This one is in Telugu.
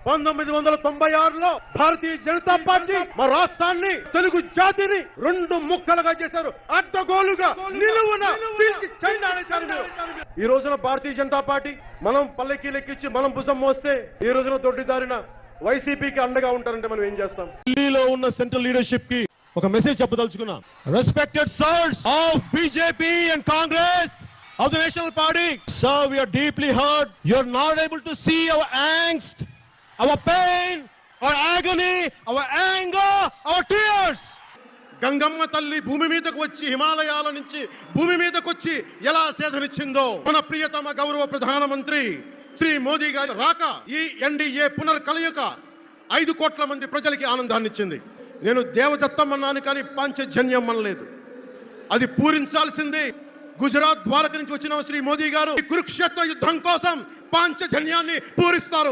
1996లో భారతీయ జనతా పార్టీ మా రాష్ట్రాన్ని, తెలుగు జాతిని 2 ముక్కలుగా చేశారు. అడ్డగోలుగా నిలువున తీర్చి చెండాడేశారు. ఈ రోజున భారతీయ జనతా పార్టీ మనం పల్లెకి లెక్కించి మనం భుజం మోస్తే ఈ రోజున దొడ్డిదారిన వైసీపీకి అండగా ఉంటారంటే మనం ఏం చేస్తాం? ఢిల్లీలో ఉన్న సెంట్రల్ లీడర్షిప్ కి ఒక మెసేజ్ చెప్పదలుచుకున్నాం. Respected sirs of BJP and Congress of the national party, sir, we are deeply hurt. You are not able to see our angst, our pain, our agony, our anger, our tears. Gangamma తల్లి భూమి మీదకు వచ్చి, హిమాలయాల నుంచి భూమి మీదకు వచ్చి ఎలా సేధనిచ్చిందో, మన ప్రియతమ గౌరవ ప్రధానమంత్రి శ్రీ మోదీ గారి రాక ఈ ఎన్డీఏ పునర్కలయిక 5 కోట్ల మంది ప్రజలకి ఆనందాన్ని ఇచ్చింది. నేను దేవదత్తం అన్నాను కానీ పాంచజన్యం అనలేదు. అది పూరించాల్సింది. గుజరాత్ ద్వారక నుంచి వచ్చిన శ్రీ మోదీ గారు కురుక్షేత్ర యుద్ధం కోసం పాంచజన్యాన్ని పూరిస్తారు.